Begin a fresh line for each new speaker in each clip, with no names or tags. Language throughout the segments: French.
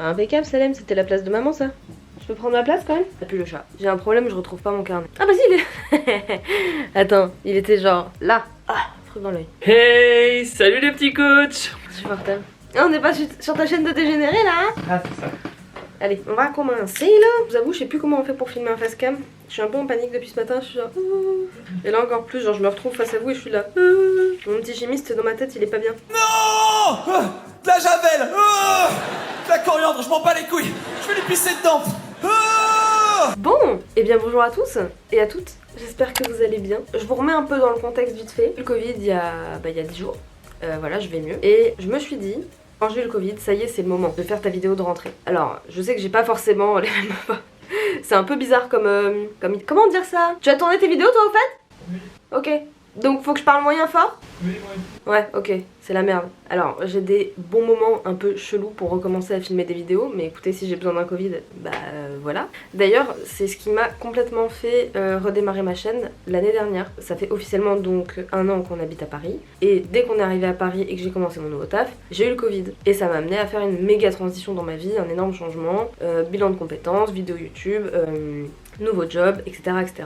Impeccable Salem, c'était la place de maman ça. Je peux prendre ma place quand même? T'as plus le chat. J'ai un problème, je retrouve pas mon carnet. Ah bah si il est... Attends, il était genre là. Ah, truc dans l'œil.
Hey, salut les petits coachs.
Insupportable. Ah, on n'est pas sur ta chaîne de dégénéré là hein?
Ah c'est ça.
Allez, on va commencer là. Je vous avoue, je sais plus comment on fait pour filmer un facecam. Je suis un peu en panique depuis ce matin, je suis genre... Et là encore plus, genre je me retrouve face à vous et je suis là... Mon petit chimiste dans ma tête, il est pas bien.
Non, de la javel, de la coriandre, je m'en bats les couilles. Je vais lui pisser dedans.
Bon, et bien bonjour à tous et à toutes. J'espère que vous allez bien. Je vous remets un peu dans le contexte vite fait. Le Covid, il y a 10 jours. Voilà, je vais mieux. Et je me suis dit... Quand j'ai eu le Covid, ça y est, c'est le moment de faire ta vidéo de rentrée. Alors, je sais que j'ai pas forcément les mêmes... C'est un peu bizarre comme... Comment dire ça? Tu as tourné tes vidéos toi au fait?
Oui.
Ok. Donc faut que je parle moyen fort?
Oui.
Ouais, ok, c'est la merde. Alors, j'ai des bons moments un peu chelous pour recommencer à filmer des vidéos, mais écoutez, si j'ai besoin d'un Covid, voilà. D'ailleurs, c'est ce qui m'a complètement fait redémarrer ma chaîne l'année dernière. Ça fait officiellement donc 1 an qu'on habite à Paris, et dès qu'on est arrivé à Paris et que j'ai commencé mon nouveau taf, j'ai eu le Covid. Et ça m'a amené à faire une méga transition dans ma vie, un énorme changement, bilan de compétences, vidéo YouTube, nouveau job, etc. etc.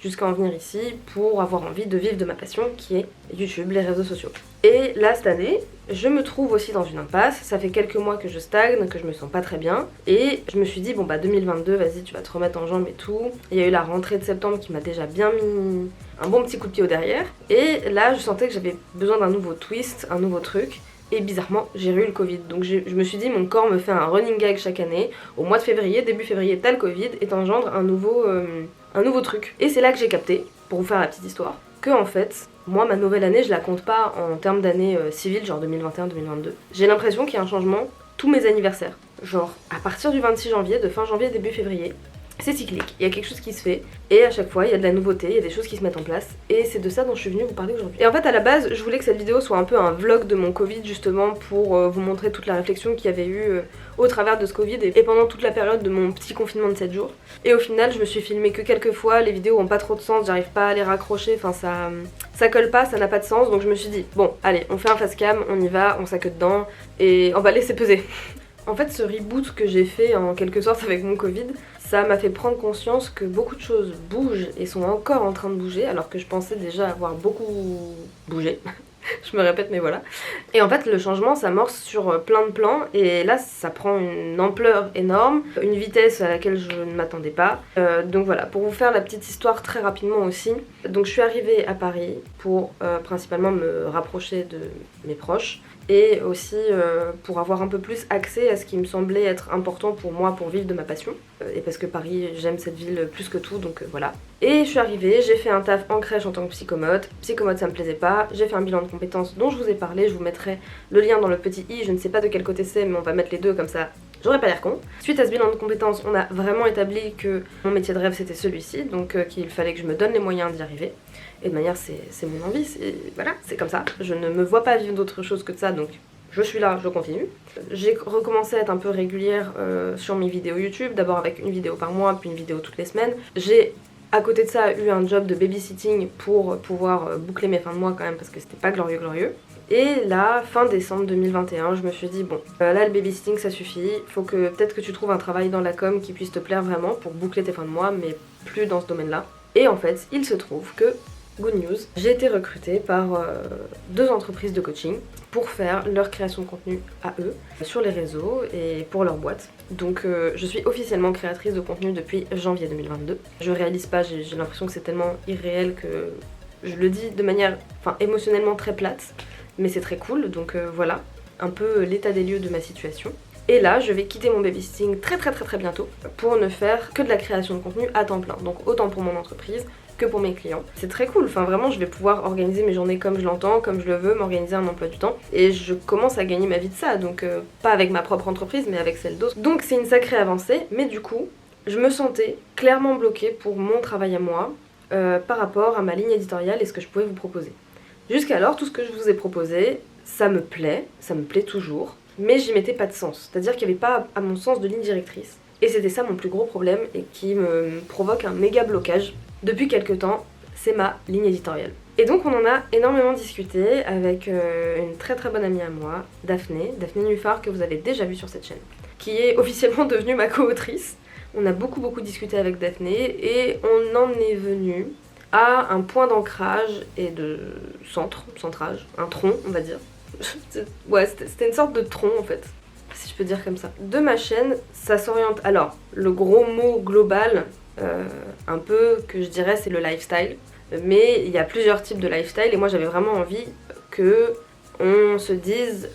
jusqu'à en venir ici pour avoir envie de vivre de ma passion qui est YouTube, les réseaux sociaux. Et là cette année, je me trouve aussi dans une impasse, ça fait quelques mois que je stagne, que je me sens pas très bien, et je me suis dit bon bah 2022, vas-y tu vas te remettre en jambes et tout. Il y a eu la rentrée de septembre qui m'a déjà bien mis un bon petit coup de pied au derrière, et là je sentais que j'avais besoin d'un nouveau twist, un nouveau truc. Et bizarrement, j'ai eu le Covid. Donc je me suis dit, mon corps me fait un running gag chaque année. Au mois de février, début février, t'as le Covid et t'engendres un nouveau truc. Et c'est là que j'ai capté, pour vous faire la petite histoire, que en fait, moi ma nouvelle année, je la compte pas en termes d'année civile, genre 2021-2022. J'ai l'impression qu'il y a un changement tous mes anniversaires. Genre, à partir du 26 janvier, de fin janvier, début février, c'est cyclique, il y a quelque chose qui se fait, et à chaque fois il y a de la nouveauté, il y a des choses qui se mettent en place, et c'est de ça dont je suis venue vous parler aujourd'hui. Et en fait à la base, je voulais que cette vidéo soit un peu un vlog de mon Covid justement pour vous montrer toute la réflexion qu'il y avait eu au travers de ce Covid et pendant toute la période de mon petit confinement de 7 jours. Et au final je me suis filmée que quelques fois, les vidéos ont pas trop de sens, j'arrive pas à les raccrocher, enfin ça colle pas, ça n'a pas de sens, donc je me suis dit bon allez on fait un facecam, on y va, on s'acque dedans, et on va laisser peser. En fait, ce reboot que j'ai fait en quelque sorte avec mon Covid, ça m'a fait prendre conscience que beaucoup de choses bougent et sont encore en train de bouger, alors que je pensais déjà avoir beaucoup bougé. Je me répète, mais voilà. Et en fait, le changement s'amorce sur plein de plans, et là, ça prend une ampleur énorme, une vitesse à laquelle je ne m'attendais pas. Donc voilà, pour vous faire la petite histoire très rapidement aussi. Donc je suis arrivée à Paris pour principalement me rapprocher de mes proches, et aussi pour avoir un peu plus accès à ce qui me semblait être important pour moi pour vivre de ma passion, et parce que Paris, j'aime cette ville plus que tout, donc voilà. Et je suis arrivée, j'ai fait un taf en crèche en tant que psychomote ça me plaisait pas, j'ai fait un bilan de compétences dont je vous ai parlé, je vous mettrai le lien dans le petit i, je ne sais pas de quel côté c'est mais on va mettre les deux comme ça, j'aurais pas l'air con. Suite à ce bilan de compétences, on a vraiment établi que mon métier de rêve c'était celui-ci, donc qu'il fallait que je me donne les moyens d'y arriver. Et de manière, c'est mon envie, voilà, c'est comme ça. Je ne me vois pas vivre d'autre chose que de ça, donc je suis là, je continue. J'ai recommencé à être un peu régulière sur mes vidéos YouTube, d'abord avec une vidéo par mois, puis une vidéo toutes les semaines. J'ai, à côté de ça, eu un job de babysitting pour pouvoir boucler mes fins de mois quand même, parce que c'était pas glorieux. Et là, fin décembre 2021, je me suis dit bon, là le babysitting ça suffit, faut que peut-être que tu trouves un travail dans la com qui puisse te plaire vraiment pour boucler tes fins de mois, mais plus dans ce domaine-là. Et en fait, il se trouve que good news, j'ai été recrutée par 2 entreprises de coaching pour faire leur création de contenu à eux, sur les réseaux et pour leur boîte. Donc je suis officiellement créatrice de contenu depuis janvier 2022. Je réalise pas, j'ai l'impression que c'est tellement irréel que je le dis de manière émotionnellement très plate, mais c'est très cool, donc voilà, un peu l'état des lieux de ma situation. Et là, je vais quitter mon babysitting très bientôt pour ne faire que de la création de contenu à temps plein, donc autant pour mon entreprise que pour mes clients. C'est très cool, vraiment je vais pouvoir organiser mes journées comme je l'entends, comme je le veux, m'organiser un emploi du temps, et je commence à gagner ma vie de ça, donc pas avec ma propre entreprise mais avec celle d'autres. Donc c'est une sacrée avancée, mais du coup je me sentais clairement bloquée pour mon travail à moi par rapport à ma ligne éditoriale et ce que je pouvais vous proposer. Jusqu'alors tout ce que je vous ai proposé, ça me plaît toujours, mais j'y mettais pas de sens, c'est-à-dire qu'il n'y avait pas à mon sens de ligne directrice. Et c'était ça mon plus gros problème et qui me provoque un méga blocage depuis quelques temps, c'est ma ligne éditoriale. Et donc on en a énormément discuté avec une très bonne amie à moi, Daphné Nuffar, que vous avez déjà vu sur cette chaîne. qui est officiellement devenue ma co-autrice. On a beaucoup discuté avec Daphné et on en est venu à un point d'ancrage et de centrage, un tronc on va dire. Ouais, c'était une sorte de tronc en fait, si je peux dire comme ça. De ma chaîne, ça s'oriente... Alors, le gros mot global, un peu que je dirais, c'est le lifestyle. Mais il y a plusieurs types de lifestyle et moi j'avais vraiment envie que on se dise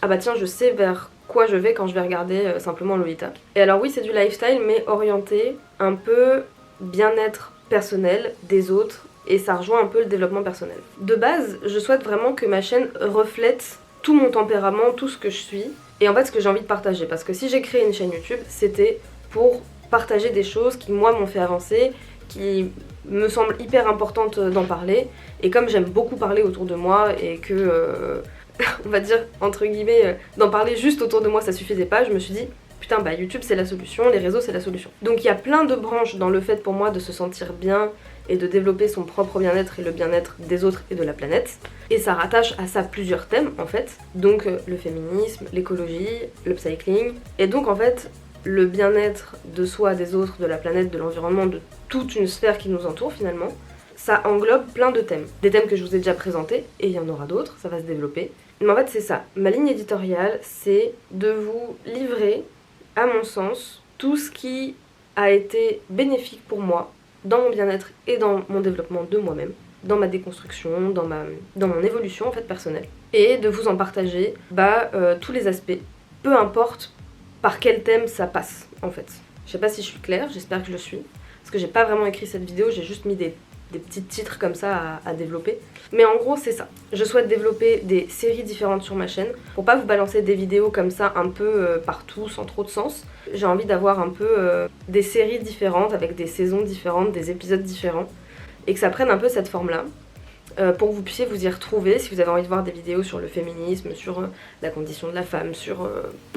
ah bah tiens, je sais vers quoi je vais quand je vais regarder simplement Lolita. Et alors oui, c'est du lifestyle mais orienté un peu bien-être personnel des autres et ça rejoint un peu le développement personnel. De base, je souhaite vraiment que ma chaîne reflète tout mon tempérament, tout ce que je suis et en fait ce que j'ai envie de partager. Parce que si j'ai créé une chaîne YouTube, c'était pour partager des choses qui moi m'ont fait avancer, qui me semble hyper importante d'en parler, et comme j'aime beaucoup parler autour de moi et que on va dire entre guillemets d'en parler juste autour de moi ça suffisait pas, je me suis dit putain bah YouTube c'est la solution, les réseaux c'est la solution. Donc il y a plein de branches dans le fait pour moi de se sentir bien et de développer son propre bien-être et le bien-être des autres et de la planète, et ça rattache à ça plusieurs thèmes en fait, donc le féminisme, l'écologie, l'upcycling, et donc en fait le bien-être de soi, des autres, de la planète, de l'environnement, de toute une sphère qui nous entoure finalement, ça englobe plein de thèmes. Des thèmes que je vous ai déjà présentés, et il y en aura d'autres, ça va se développer. Mais en fait c'est ça, ma ligne éditoriale, c'est de vous livrer, à mon sens, tout ce qui a été bénéfique pour moi, dans mon bien-être et dans mon développement de moi-même, dans ma déconstruction, dans mon évolution en fait personnelle. Et de vous en partager tous les aspects, peu importe par quel thème ça passe en fait. Je sais pas si je suis claire, j'espère que je le suis, parce que j'ai pas vraiment écrit cette vidéo, j'ai juste mis des petits titres comme ça à développer. Mais en gros c'est ça, je souhaite développer des séries différentes sur ma chaîne, pour pas vous balancer des vidéos comme ça un peu partout, sans trop de sens. J'ai envie d'avoir un peu des séries différentes, avec des saisons différentes, des épisodes différents, et que ça prenne un peu cette forme-là. Pour que vous puissiez vous y retrouver si vous avez envie de voir des vidéos sur le féminisme, sur la condition de la femme, sur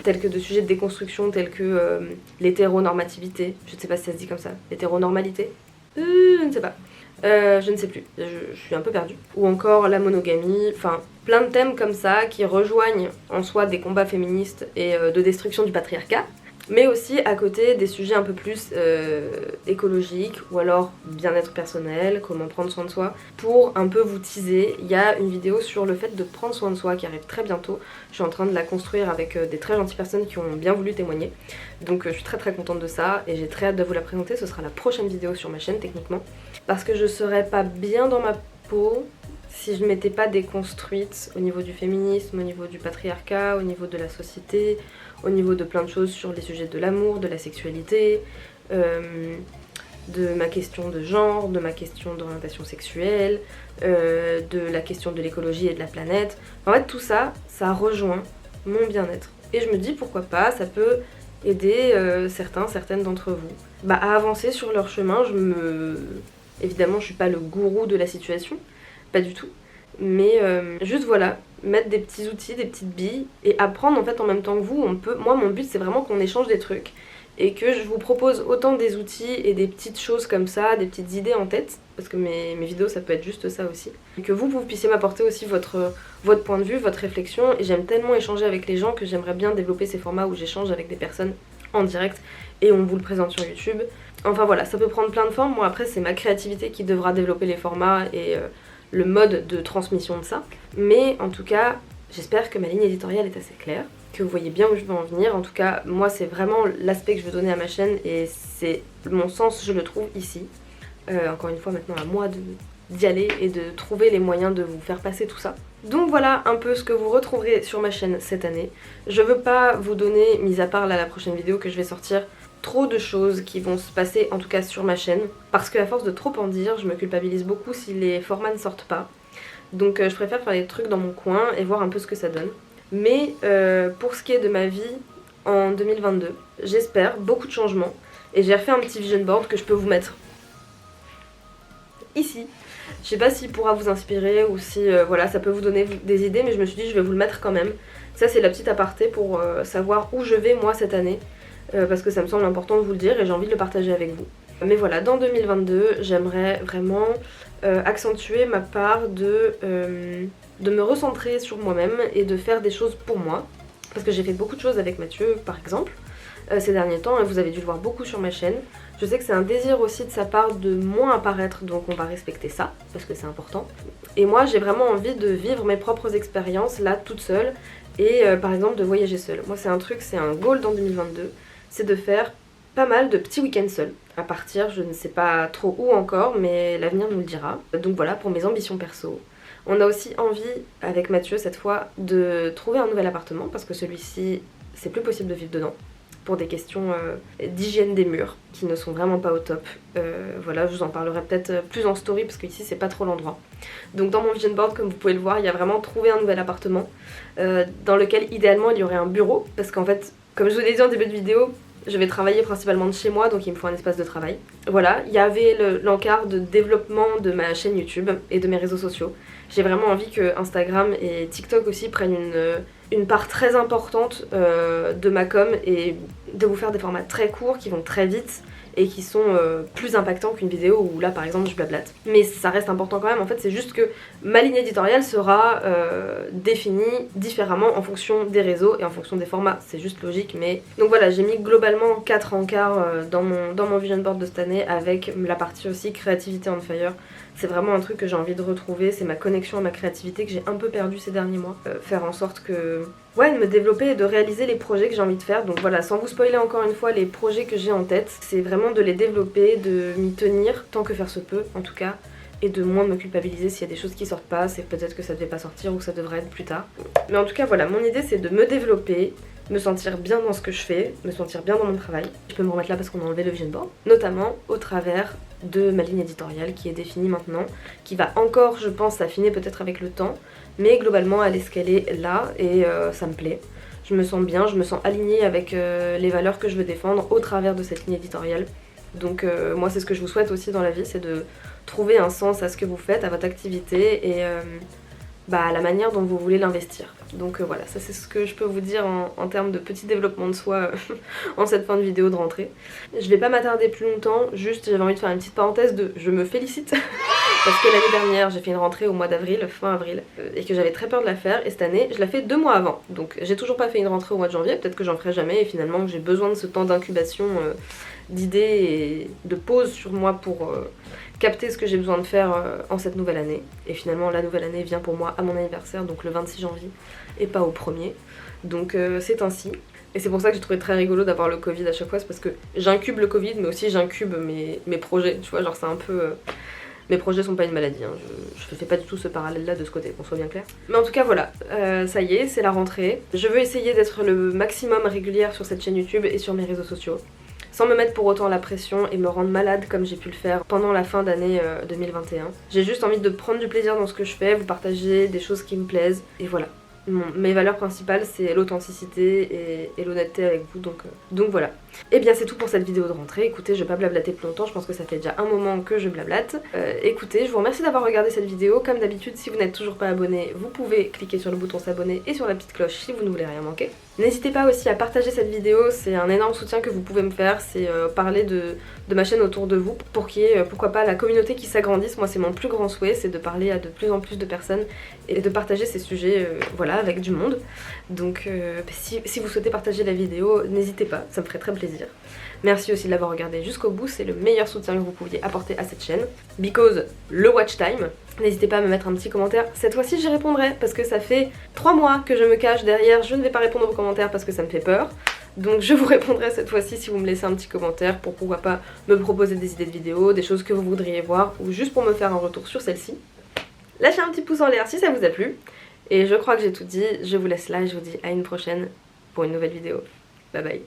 tels que de sujets de déconstruction tels que l'hétéronormativité, je ne sais pas si ça se dit comme ça, l'hétéronormalité, je ne sais pas, je ne sais plus, je suis un peu perdue. Ou encore la monogamie, enfin plein de thèmes comme ça qui rejoignent en soi des combats féministes et de destruction du patriarcat, mais aussi à côté des sujets un peu plus écologiques ou alors bien-être personnel, comment prendre soin de soi. Pour un peu vous teaser, il y a une vidéo sur le fait de prendre soin de soi qui arrive très bientôt. Je suis en train de la construire avec des très gentilles personnes qui ont bien voulu témoigner. Donc je suis très contente de ça et j'ai très hâte de vous la présenter. Ce sera la prochaine vidéo sur ma chaîne techniquement. Parce que je serais pas bien dans ma peau si je m'étais pas déconstruite au niveau du féminisme, au niveau du patriarcat, au niveau de la société, au niveau de plein de choses sur les sujets de l'amour, de la sexualité, de ma question de genre, de ma question d'orientation sexuelle, de la question de l'écologie et de la planète. En fait tout ça, ça rejoint mon bien-être. Et je me dis pourquoi pas, ça peut aider certaines d'entre vous à avancer sur leur chemin. Évidemment je suis pas le gourou de la situation, pas du tout, mais juste voilà, mettre des petits outils, des petites billes et apprendre en fait en même temps que vous. Moi mon but c'est vraiment qu'on échange des trucs et que je vous propose autant des outils et des petites choses comme ça, des petites idées en tête, parce que mes vidéos ça peut être juste ça aussi, et que vous puissiez m'apporter aussi votre point de vue, votre réflexion. Et j'aime tellement échanger avec les gens que j'aimerais bien développer ces formats où j'échange avec des personnes en direct et on vous le présente sur YouTube. Enfin voilà, ça peut prendre plein de formes. Moi après c'est ma créativité qui devra développer les formats et le mode de transmission de ça. Mais en tout cas, j'espère que ma ligne éditoriale est assez claire, que vous voyez bien où je veux en venir. En tout cas, moi c'est vraiment l'aspect que je veux donner à ma chaîne et c'est mon sens, je le trouve ici. Encore une fois, maintenant à moi d'y aller et de trouver les moyens de vous faire passer tout ça. Donc voilà un peu ce que vous retrouverez sur ma chaîne cette année. Je veux pas vous donner, mis à part là la prochaine vidéo que je vais sortir, trop de choses qui vont se passer en tout cas sur ma chaîne, parce qu'à force de trop en dire, je me culpabilise beaucoup si les formats ne sortent pas. Donc je préfère faire des trucs dans mon coin et voir un peu ce que ça donne. Mais pour ce qui est de ma vie en 2022, j'espère beaucoup de changements et j'ai refait un petit vision board que je peux vous mettre ici. Je sais pas s'il pourra vous inspirer ou si voilà, ça peut vous donner des idées, mais je me suis dit je vais vous le mettre quand même. Ça c'est la petite aparté pour savoir où je vais moi cette année. Parce que ça me semble important de vous le dire et j'ai envie de le partager avec vous. Mais voilà, dans 2022, j'aimerais vraiment accentuer ma part de me recentrer sur moi-même et de faire des choses pour moi. parce que j'ai fait beaucoup de choses avec Mathieu par exemple ces derniers temps, et vous avez dû le voir beaucoup sur ma chaîne. Je sais que c'est un désir aussi de sa part de moins apparaître, donc on va respecter ça, parce que c'est important. Et moi j'ai vraiment envie de vivre mes propres expériences là toute seule, et par exemple de voyager seule. Moi c'est un truc, c'est un goal dans 2022, c'est de faire pas mal de petits week-ends seuls, à partir, je ne sais pas trop où encore, mais l'avenir nous le dira. Donc voilà pour mes ambitions perso. On a aussi envie, avec Mathieu cette fois, de trouver un nouvel appartement, parce que celui-ci, c'est plus possible de vivre dedans, pour des questions d'hygiène des murs, qui ne sont vraiment pas au top. Voilà, je vous en parlerai peut-être plus en story, parce qu'ici c'est pas trop l'endroit. Donc dans mon vision board, comme vous pouvez le voir, il y a vraiment trouvé un nouvel appartement, dans lequel idéalement il y aurait un bureau, parce qu'en fait, comme je vous l'ai dit en début de vidéo, je vais travailler principalement de chez moi, donc il me faut un espace de travail. Voilà, il y avait l'encart de développement de ma chaîne YouTube et de mes réseaux sociaux. J'ai vraiment envie que Instagram et TikTok aussi prennent une part très importante de ma com, et de vous faire des formats très courts qui vont très vite et qui sont plus impactants qu'une vidéo où là par exemple je blablate. Mais ça reste important quand même, en fait c'est juste que ma ligne éditoriale sera définie différemment en fonction des réseaux et en fonction des formats, c'est juste logique. Mais donc voilà, j'ai mis globalement 4 encarts dans mon vision board de cette année, avec la partie aussi créativité on fire. C'est vraiment un truc que j'ai envie de retrouver, c'est ma connexion à ma créativité que j'ai un peu perdue ces derniers mois. Faire en sorte que... ouais, de me développer et de réaliser les projets que j'ai envie de faire. Donc voilà, sans vous spoiler encore une fois les projets que j'ai en tête, c'est vraiment de les développer, de m'y tenir, tant que faire se peut en tout cas, et de moins me culpabiliser s'il y a des choses qui sortent pas, c'est peut-être que ça devait pas sortir ou que ça devrait être plus tard. Mais en tout cas voilà, mon idée c'est de me développer, me sentir bien dans ce que je fais, me sentir bien dans mon travail. Je peux me remettre là parce qu'on a enlevé le vision board, notamment au travers de ma ligne éditoriale qui est définie maintenant, qui va encore je pense s'affiner peut-être avec le temps, mais globalement elle est ce qu'elle est là, et ça me plaît. Je me sens bien, je me sens alignée avec les valeurs que je veux défendre au travers de cette ligne éditoriale. Donc moi c'est ce que je vous souhaite aussi dans la vie, c'est de trouver un sens à ce que vous faites, à votre activité, et à la manière dont vous voulez l'investir. Donc voilà, ça c'est ce que je peux vous dire en termes de petit développement de soi en cette fin de vidéo de rentrée. Je vais pas m'attarder plus longtemps, juste j'avais envie de faire une petite parenthèse de je me félicite parce que l'année dernière j'ai fait une rentrée au mois d'avril, fin avril, et que j'avais très peur de la faire, et cette année je la fais 2 mois avant. Donc j'ai toujours pas fait une rentrée au mois de janvier, peut-être que j'en ferai jamais, et finalement j'ai besoin de ce temps d'incubation, d'idées et de pause sur moi pour capter ce que j'ai besoin de faire en cette nouvelle année. Et finalement la nouvelle année vient pour moi à mon anniversaire, donc le 26 janvier, et pas au 1er. Donc c'est ainsi. Et c'est pour ça que j'ai trouvé très rigolo d'avoir le Covid à chaque fois, c'est parce que j'incube le Covid, mais aussi j'incube mes projets, tu vois, genre c'est un peu... mes projets sont pas une maladie, hein. Je fais pas du tout ce parallèle là de ce côté, qu'on soit bien clair. Mais en tout cas voilà, ça y est, c'est la rentrée. Je veux essayer d'être le maximum régulière sur cette chaîne YouTube et sur mes réseaux sociaux, sans me mettre pour autant la pression et me rendre malade comme j'ai pu le faire pendant la fin d'année 2021. J'ai juste envie de prendre du plaisir dans ce que je fais, vous partager des choses qui me plaisent, et voilà. Mes valeurs principales c'est l'authenticité et l'honnêteté avec vous, donc voilà. Et bien c'est tout pour cette vidéo de rentrée. Écoutez, je vais pas blablater plus longtemps, je pense que ça fait déjà un moment que je blablate. Écoutez, je vous remercie d'avoir regardé cette vidéo. Comme d'habitude, si vous n'êtes toujours pas abonné, vous pouvez cliquer sur le bouton s'abonner et sur la petite cloche si vous ne voulez rien manquer. N'hésitez pas aussi à partager cette vidéo, c'est un énorme soutien que vous pouvez me faire, c'est parler de ma chaîne autour de vous pour qu'il y ait, pourquoi pas, la communauté qui s'agrandisse. Moi c'est mon plus grand souhait, c'est de parler à de plus en plus de personnes et de partager ces sujets voilà, avec du monde. Donc si vous souhaitez partager la vidéo, n'hésitez pas, ça me ferait très plaisir. Merci aussi de l'avoir regardé jusqu'au bout, c'est le meilleur soutien que vous pouviez apporter à cette chaîne. Because le watch time. N'hésitez pas à me mettre un petit commentaire, cette fois-ci j'y répondrai parce que ça fait 3 mois que je me cache derrière, je ne vais pas répondre aux commentaires parce que ça me fait peur. Donc je vous répondrai cette fois-ci si vous me laissez un petit commentaire pour pourquoi pas me proposer des idées de vidéos, des choses que vous voudriez voir, ou juste pour me faire un retour sur celle-ci. Lâchez un petit pouce en l'air si ça vous a plu. Et je crois que j'ai tout dit, je vous laisse là et je vous dis à une prochaine pour une nouvelle vidéo. Bye bye.